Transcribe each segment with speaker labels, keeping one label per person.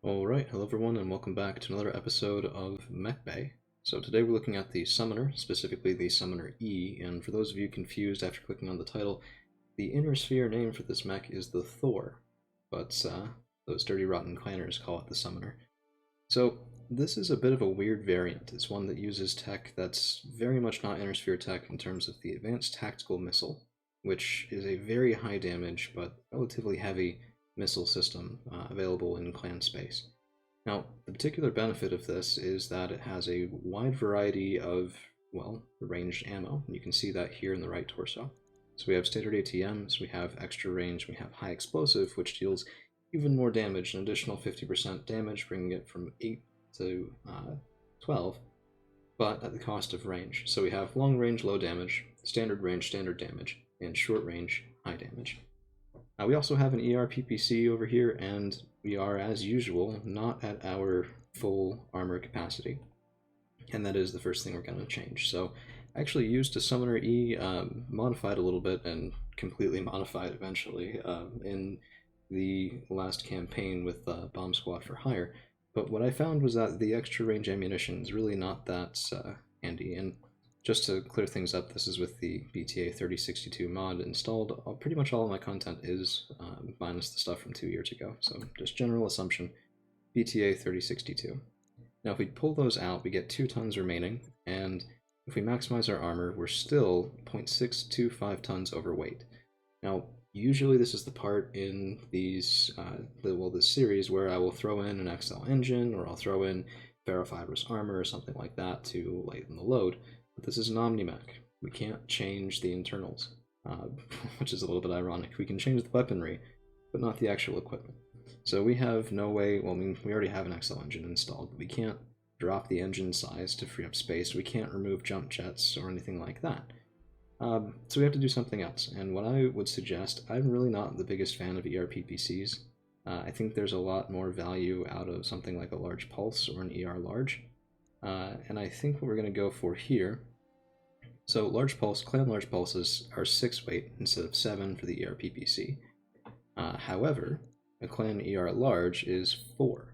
Speaker 1: Alright, hello everyone and welcome back to another episode of Mechbay. So today we're looking at the Summoner, specifically the Summoner E, and for those of you confused after clicking on the title, the Inner Sphere name for this mech is the Thor, but those dirty rotten clanners call it the Summoner. So this is a bit of a weird variant. It's one that uses tech that's very much not Inner Sphere tech in terms of the Advanced Tactical Missile, which is a very high damage but relatively heavy missile system available in clan space. Now, the particular benefit of this is that it has a wide variety of, well, ranged ammo. You can see that here in the right torso. So we have standard ATMs, we have extra range, we have high explosive, which deals even more damage, an additional 50% damage, bringing it from 8 to 12, but at the cost of range. So we have long range, low damage, standard range, standard damage, and short range, high damage. We also have an ER PPC over here, and we are, as usual, not at our full armor capacity. And that is the first thing we're going to change. So I actually used a Summoner E, modified a little bit, and completely modified eventually in the last campaign with Bomb Squad for Hire. But what I found was that the extra range ammunition is really not that handy, and just to clear things up, this is with the BTA 3062 mod installed. Pretty much all of my content is, minus the stuff from 2 years ago, so just general assumption, BTA 3062. Now if we pull those out, we get 2 tons remaining, and if we maximize our armor, we're still 0.625 tons overweight. Now, usually this is the part in these, this series where I will throw in an XL engine, or I'll throw in ferrofibrous armor or something like that to lighten the load. But this is an Omni-Mech. We can't change the internals, which is a little bit ironic. We can change the weaponry, but not the actual equipment. So we have no way, well, I mean, we already have an XL engine installed, but we can't drop the engine size to free up space. We can't remove jump jets or anything like that. So we have to do something else, and what I would suggest, I'm really not the biggest fan of ERPPCs. I think there's a lot more value out of something like a large pulse or an ER large. And I think what we're going to go for here, so large pulse, clan large pulses are 6 weight instead of 7 for the ERPPC. However, a clan ER large is 4.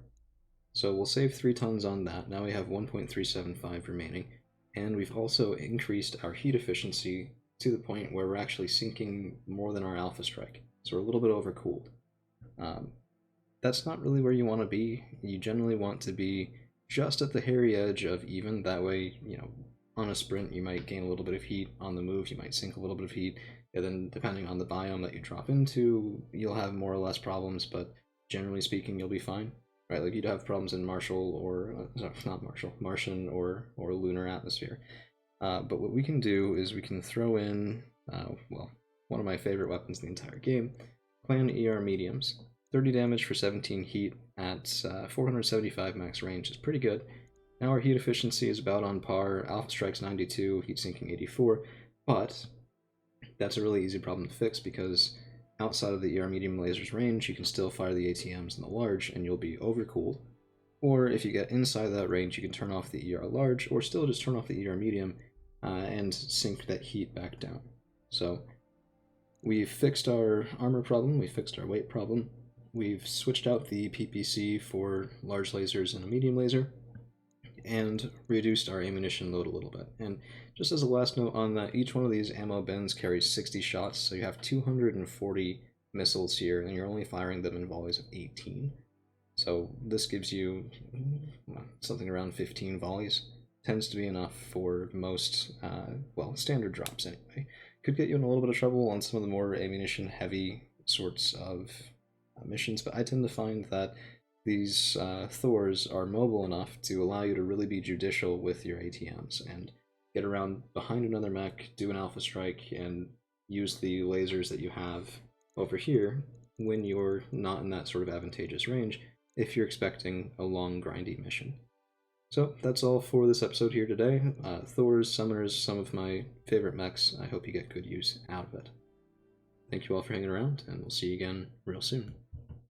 Speaker 1: So we'll save 3 tons on that. Now we have 1.375 remaining, and we've also increased our heat efficiency to the point where we're actually sinking more than our alpha strike. So we're a little bit overcooled. That's not really where you want to be. You generally want to be just at the hairy edge of even. That way, you know, on a sprint you might gain a little bit of heat, on the move you might sink a little bit of heat, and then depending on the biome that you drop into, you'll have more or less problems, but generally speaking you'll be fine. Right, like you'd have problems in Martial or, not Martial, Martian or Lunar Atmosphere. But what we can do is we can throw in, well, one of my favorite weapons in the entire game, Clan ER Mediums. 30 damage for 17 heat at 475 max range is pretty good. Now our heat efficiency is about on par, Alpha Strike's 92, heat sinking 84, but that's a really easy problem to fix because outside of the ER medium laser's range, you can still fire the ATMs in the large and you'll be overcooled. Or if you get inside that range, you can turn off the ER large, or still just turn off the ER medium and sink that heat back down. So we've fixed our armor problem, we've fixed our weight problem, we've switched out the PPC for large lasers and a medium laser, and reduced our ammunition load a little bit. And just as a last note on that, each one of these ammo bins carries 60 shots, so you have 240 missiles here, and you're only firing them in volleys of 18. So this gives you something around 15 volleys. Tends to be enough for most, well, standard drops anyway. Could get you in a little bit of trouble on some of the more ammunition-heavy sorts of missions, but I tend to find that these Thors are mobile enough to allow you to really be judicial with your ATMs and get around behind another mech, do an alpha strike, and use the lasers that you have over here when you're not in that sort of advantageous range if you're expecting a long grindy mission. So that's all for this episode here today. Thors, Summoners, some of my favorite mechs. I hope you get good use out of it. Thank you all for hanging around, and we'll see you again real soon.